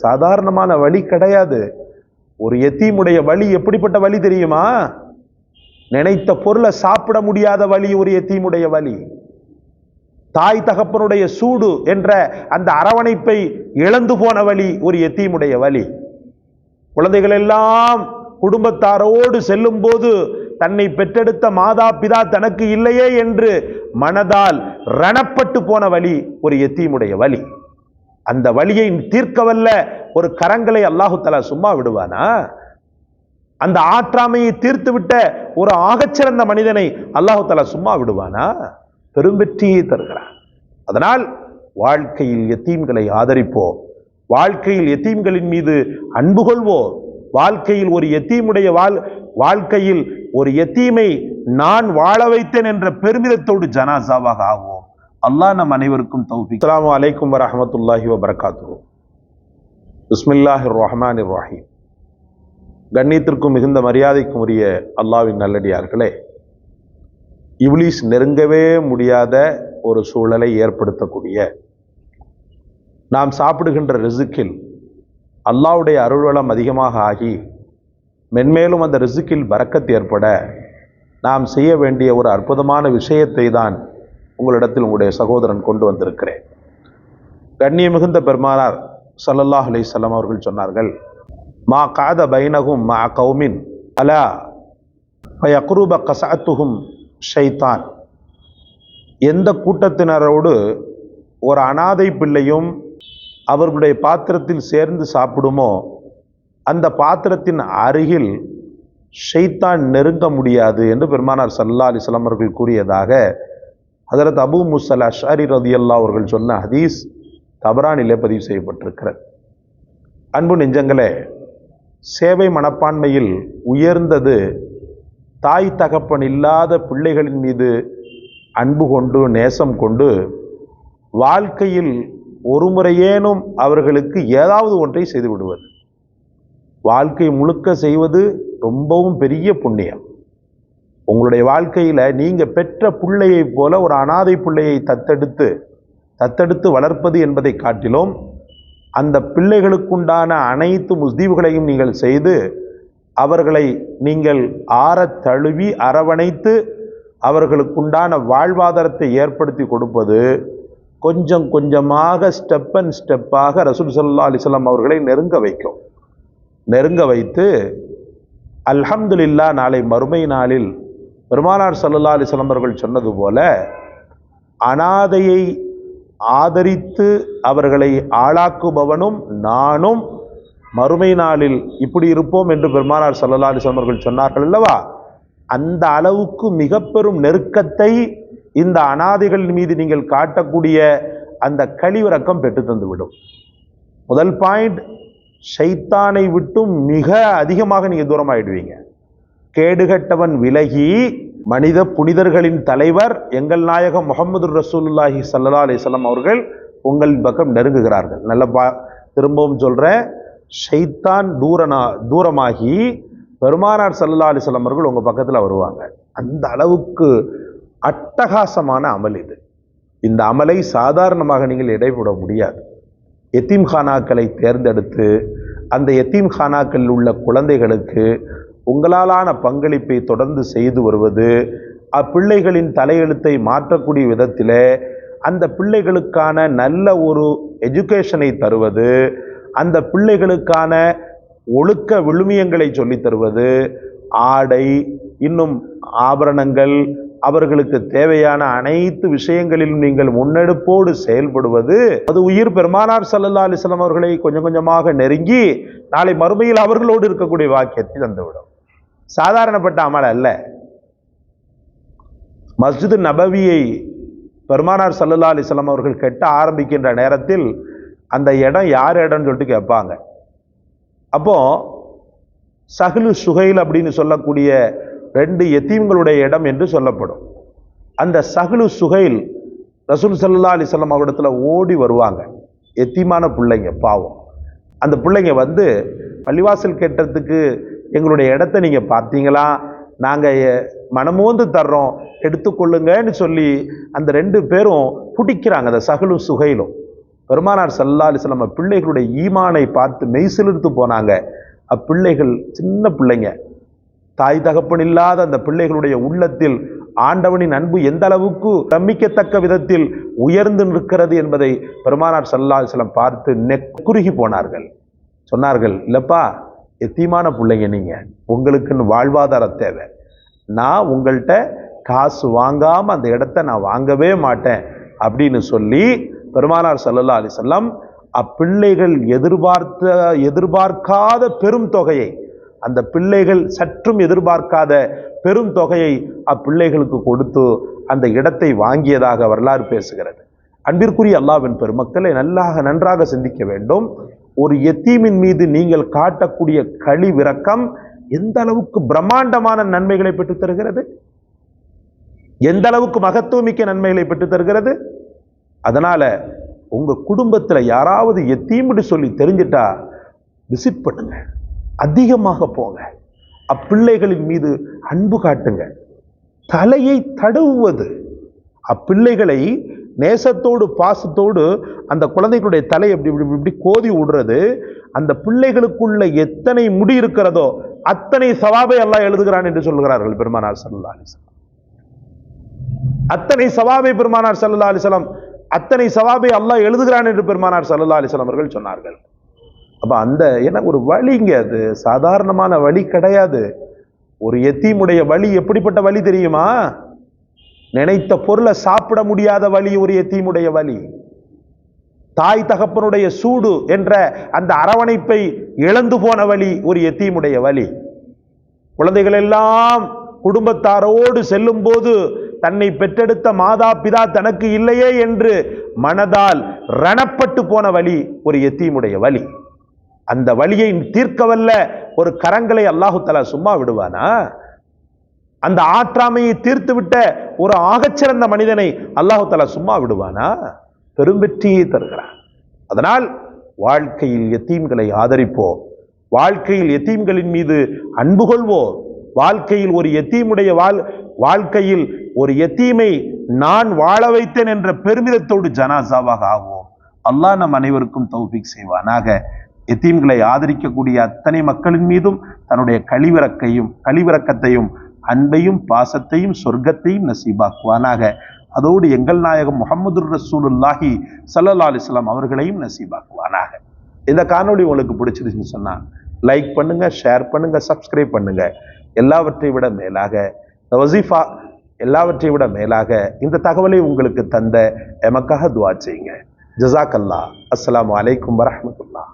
சாதாரணமான வழி கிடையாது. ஒரு எத்தீமுடைய வழி எப்படிப்பட்ட வழி தெரியுமா? நினைத்த பொருளை சாப்பிட முடியாத வழி ஒரு எத்தீமுடைய வழி. தாய் தகப்பனுடைய சூடு என்ற அந்த அரவணைப்பை இழந்து போன வழி ஒரு எத்தீமுடைய வழி. குழந்தைகள் எல்லாம் குடும்பத்தாரோடு செல்லும் போது தன்னை பெற்றெடுத்த மாதா பிதா தனக்கு இல்லையே என்று மனதால் ரணப்பட்டு போன வழி ஒரு எத்தீமுடைய வழி. அந்த வழியை தீர்க்கவல்ல ஒரு கரங்களை அல்லாஹு தஆலா சும்மா விடுவானா? அந்த ஆற்றாமையை தீர்த்து விட்ட ஒரு ஆகச்சிறந்த மனிதனை அல்லாஹு தஆலா சும்மா விடுவானா? பெரும்பெற்றியை தருகிறான். அதனால் வாழ்க்கையில் எத்தீம்களை ஆதரிப்போம், வாழ்க்கையில் எத்தீம்களின் மீது அன்பு கொள்வோம், வாழ்க்கையில் ஒரு எத்தீமுடைய வாழ்க்கையில் ஒரு எத்தீமை நான் வாழ வைத்தேன் என்ற பெருமிதத்தோடு ஜனாசாவாக ஆவோம். அல்லாஹ் நம் அனைவருக்கும் தௌஃபீக். அஸ்ஸலாமு அலைக்கும் வரஹ்மத்துல்லாஹி வபரகாத்துஹு. பிஸ்மில்லாஹிர் ரஹ்மானிர் ரஹீம். கண்ணியத்திற்கும் மிகுந்த மரியாதைக்கும் உரிய அல்லாஹ்வின் நல்லடியார்களே, இப்லீஸ் நெருங்கவே முடியாத ஒரு சூழலை ஏற்படுத்தக்கூடிய, நாம் சாப்பிடுகின்ற ரிசுக்கில் அல்லாஹ்வுடைய அருள்வளம் அதிகமாக ஆகி மென்மேலும் அந்த ரிசுக்கில் பரக்கத் ஏற்பட நாம் செய்ய வேண்டிய ஒரு அற்புதமான விஷயத்தை தான் உங்களிடத்தில் உங்களுடைய சகோதரன் கொண்டு வந்திருக்கிறேன். கண்ணிய மிகுந்த பெருமானார் ஸல்லல்லாஹு அலைஹி வஸல்லம் அவர்கள் சொன்னார்கள், மா காத பைனஹும் மா கௌமின் அலா ஃபயக்ருப கஸஅத்துஹும் ஷைத்தான். எந்த கூட்டத்தினரோடு ஒரு அனாதை பிள்ளையும் அவர்களுடைய பாத்திரத்தில் சேர்ந்து சாப்பிடுமோ அந்த பாத்திரத்தின் அருகில் ஷைத்தான் நெருங்க முடியாது என்று பெருமானார் ஸல்லல்லாஹு அலைஹி வஸல்லம் அவர்கள் கூறியதாக ஹஜ்ரத் அபூ மூஸா அஷ்அரி ரலியல்லாஹு அவர்கள் சொன்ன ஹதீஸ் தபரானிலே பதிவு செய்யப்பட்டிருக்கிறது. அன்பு நெஞ்சங்களே, சேவை மனப்பான்மையில் உயர்ந்தது தாய் தகப்பன் இல்லாத பிள்ளைகளின் மீது அன்பு கொண்டு நேசம் கொண்டு வாழ்க்கையில் ஒரு முறையேனும் அவர்களுக்கு ஏதாவது ஒன்றை செய்து விடுவது. வாழ்க்கை முழுக்க செய்வது ரொம்பவும் பெரிய புண்ணியம். உங்களுடைய வாழ்க்கையில நீங்க பெற்ற பிள்ளையை போல ஒரு அனாதை பிள்ளையை தத்தெடுத்து வளர்ப்பது என்பதை காட்டிலும் அந்த பிள்ளைகளுக்குண்டான அனைத்து முஸ்தீவுகளையும் நீங்கள் செய்து அவர்களை நீங்கள் ஆறத் தழுவி அரவணைத்து அவர்களுக்குண்டான வாழ்வாதாரத்தை ஏற்படுத்தி கொடுப்பது கொஞ்சம் கொஞ்சமாக ஸ்டெப் அண்ட் ஸ்டெப்பாக ரசூல் ஸல்லல்லாஹு அலைஹி வஸல்லம் அவர்களை நெருங்க வைத்து அல்ஹம்துலில்லாஹ் நாளை மறுமை நாளில் பெருமானார் ஸல்லல்லாஹு அலைஹி வஸல்லம் அவர்கள் சொன்னது போல அனாதையை ஆதரித்து அவர்களை ஆளாக்குபவனும் நானும் மறுமை நாளில் இப்படி இருப்போம் என்று பெருமானார் ஸல்லல்லாஹு அலைஹி வஸல்லம் அவர்கள் சொன்னார்கள் அல்லவா? அந்த அளவுக்கு மிக பெரும் நெருக்கத்தை இந்த அனாதைகளின் மீது நீங்கள் காட்டக்கூடிய அந்த கழிவிறக்கம் பெற்று தந்துவிடும். முதல் பாயிண்ட், ஷைத்தானை விட்டும் மிக அதிகமாக நீங்க தூரமாயிடுவீங்க. கேடுகட்டவன் விலகி மனித புனிதர்களின் தலைவர் எங்கள் நாயகம் முஹம்மது ரசூலுல்லாஹி ஸல்லல்லாஹு அலைஹி வஸல்லம் அவர்கள் உங்களின் பக்கம் நெருங்குகிறார்கள். திரும்பவும் சொல்றேன், ஷைத்தான் தூரமாகி பெருமானார் ஸல்லல்லாஹு அலைஹி வஸல்லம் அவர்கள் உங்க பக்கத்துல வருவாங்க. அந்த அளவுக்கு அட்டகாசமான அமல் இது. இந்த அமலை சாதாரணமாக நீங்கள் இடைவிட முடியாது. எத்தீம்கானாக்களை தேர்ந்தெடுத்து அந்த எத்தீம்கானாக்களில் உள்ள குழந்தைகளுக்கு உங்களாலான பங்களிப்பை தொடர்ந்து செய்து வருவது, அப்பிள்ளைகளின் தலையெழுத்தை மாற்றக்கூடிய விதத்தில் அந்த பிள்ளைகளுக்கான நல்ல ஒரு எஜுகேஷனை தருவது, அந்த பிள்ளைகளுக்கான ஒழுக்க விழுமியங்களை சொல்லித் தருவது, ஆடை இன்னும் ஆபரணங்கள், அவர்களுக்கு தேவையான அனைத்து விஷயங்களிலும் நீங்கள் முன்னெடுப்போடு செயல்படுவது, அது உயிர் பெருமானார் ஸல்லல்லாஹு அலைஹி வஸல்லம் அவர்களை கொஞ்சம் கொஞ்சமாக நெருங்கி நாளை மறுமையில் அவர்களோடு இருக்கக்கூடிய வாக்கியத்தை தந்துவிடும். சாதாரணப்பட்ட அமல் அல்ல. மஸ்ஜித் நபவியை பெருமானார் ஸல்லல்லாஹு அலைஹி வஸல்லம் அவர்கள் கட்ட ஆரம்பிக்கின்ற நேரத்தில் அந்த இடம் யார் இடம்னு சொல்லிட்டு கேட்பாங்க. அப்போ சஹ்லு சுஹைல் அப்படின்னு சொல்லக்கூடிய 2 எத்தீம்களுடைய இடம் என்று சொல்லப்படும். அந்த சஹ்லு சுஹைல் ரசூல் ஸல்லல்லாஹு அலைஹி வஸல்லம் அவரிடத்துல ஓடி வருவாங்க. எத்தீமான பிள்ளைங்க, பாவம். அந்த பிள்ளைங்க வந்து பள்ளிவாசல் கேட்டதுக்கு எங்களுடைய இடத்த நீங்க பார்த்தீங்களா, நாங்க மனமோந்து தர்றோம், எடுத்துக்கொள்ளுங்கன்னு சொல்லி அந்த 2 பேரும் பிடிக்கிறாங்க. அந்த சஹ்லு சுஹைலும் பெருமானார் ஸல்லல்லாஹு அலைஹி வஸல்லம் பிள்ளைகளுடைய ஈமானை பார்த்து மெய்சிலிர்த்து போனாங்க. அப்பிள்ளைகள் சின்ன பிள்ளைங்க, தாய் தகப்பன் இல்லாத அந்த பிள்ளைகளுடைய உள்ளத்தில் ஆண்டவனின் அன்பு எந்த அளவுக்கு பிரமிக்கத்தக்க விதத்தில் உயர்ந்து நிற்கிறது என்பதை பெருமானார் ஸல்லல்லாஹு அலைஹி வஸல்லம் பார்த்து நெக்குருகி போனார்கள். சொன்னார்கள், இல்லப்பா எத்தீமான பிள்ளைங்க, நீங்க உங்களுக்குன்னு வாழ்வாதாரம் தேவை, நான் உங்கள்கிட்ட காசு வாங்காம அந்த இடத்த நான் வாங்கவே மாட்டேன் அப்படின்னு சொல்லி பெருமானார் ஸல்லல்லாஹு அலைஹி வஸல்லம் அப்பிள்ளைகள் எதிர்பார்க்காத பெரும் தொகையை, அந்த பிள்ளைகள் சற்றும் எதிர்பார்க்காத பெரும் தொகையை அப்பிள்ளைகளுக்கு கொடுத்து அந்த இடத்தை வாங்கியதாக வரலாறு பேசுகிறது. அன்பிற்குரிய அல்லாஹ்வின் பெருமக்களை நன்றாக சிந்திக்க வேண்டும். ஒரு யத்தீமின் மீது நீங்கள் காட்டக்கூடிய கழிவிரக்கம் எந்த அளவுக்கு பிரம்மாண்டமான நன்மைகளை பெற்று தருகிறது, எந்த அளவுக்கு மகத்துவமிக்க நன்மைகளை பெற்று தருகிறது. அதனால உங்க குடும்பத்துல யாராவது யத்தீம்னு சொல்லி தெரிஞ்சிட்டா விசிட் பண்ணுங்க, அதிகமாக போங்க, அப்பிள்ளைகளின் மீது அன்பு காட்டுங்க. தலையை தடவுவது, அப்பிள்ளைகளை நேசத்தோடு பாசத்தோடு அந்த குழந்தைகளுடைய தலை இப்படி இப்படி இப்படி கோதி விடுறது, அந்த பிள்ளைகளுக்குள்ள எத்தனை முடி இருக்கிறதோ அத்தனை சவாபை அல்லாஹ் எழுதுகிறான் என்று சொல்கிறார்கள் பெருமானார் ஸல்லல்லாஹு அலைஹி வஸல்லம். அத்தனை சவாபை பெருமானார் ஸல்லல்லாஹு அலைஹி வஸல்லம், அத்தனை சவாபை அல்லாஹ் எழுதுகிறான் என்று பெருமானார் ஸல்லல்லாஹு அலைஹி வஸல்லம் அவர்கள் சொன்னார்கள். அப்ப அந்த ஒரு வழிங்க, அது சாதாரணமான வழி கிடையாது. ஒரு யத்தீமுடைய வழி எப்படிப்பட்ட வழி தெரியுமா? நினைத்த பொருளை சாப்பிட முடியாத வழி ஒரு யத்தீமுடைய வழி. தாய் தகப்பனுடைய சூடு என்ற அந்த அரவணைப்பை இழந்து போன வழி ஒரு யத்தீமுடைய வழி. குழந்தைகள் எல்லாம் குடும்பத்தாரோடு செல்லும் போது தன்னை பெற்றெடுத்த மாதா பிதா தனக்கு இல்லையே என்று மனதால் ரணப்பட்டு போன வழி ஒரு யத்தீமுடைய வழி. அந்த வழியை தீர்க்கவல்ல ஒரு கரங்களை அல்லாஹு தஆலா சும்மா விடுவானா? அந்த ஆற்றாமையை தீர்த்து விட்ட ஒரு ஆகச்சிறந்த மனிதனை அல்லாஹு தஆலா சும்மா விடுவானா? பெரும்பெற்றியை தருகிறான். அதனால் வாழ்க்கையில் யத்தீம்களை ஆதரிப்போம், வாழ்க்கையில் யத்தீம்களின் மீது அன்பு கொள்வோம், வாழ்க்கையில் ஒரு யத்தீமுடைய வாழ்க்கையில் ஒரு யத்தீமை நான் வாழ வைத்தேன் என்ற பெருமிதத்தோடு ஜனாசாவாக ஆவோம். அல்லாஹ் நம் அனைவருக்கும் தௌஃபீக் செய்வானாக. யத்தீம்களை ஆதரிக்கக்கூடிய அத்தனை மக்களின் மீதும் தன்னுடைய கழிவிரக்கத்தையும் அன்பையும் பாசத்தையும் சொர்க்கத்தையும் நசீபாக்குவானாக. அதோடு எங்கள் நாயகம் முஹம்மதுர் ரசூலுல்லாஹி ஸல்லல்லாஹு அலைஹி வஸல்லம் அவர்களையும் நசீபாக்குவானாக. இந்த காணொளி உங்களுக்கு பிடிச்சிருச்சுன்னு சொன்னா லைக் பண்ணுங்க, ஷேர் பண்ணுங்க, சப்ஸ்கிரைப் பண்ணுங்க. எல்லாவற்றை விட மேலாக வசீஃபா, எல்லாவற்றை விட மேலாக இந்த தகவலை உங்களுக்கு தந்த எமக்காக துஆ செய்யுங்க. ஜஸாக்கல்லாஹ். அஸ்ஸலாமு அலைக்கும் வரஹ்மத்துல்லாஹ்.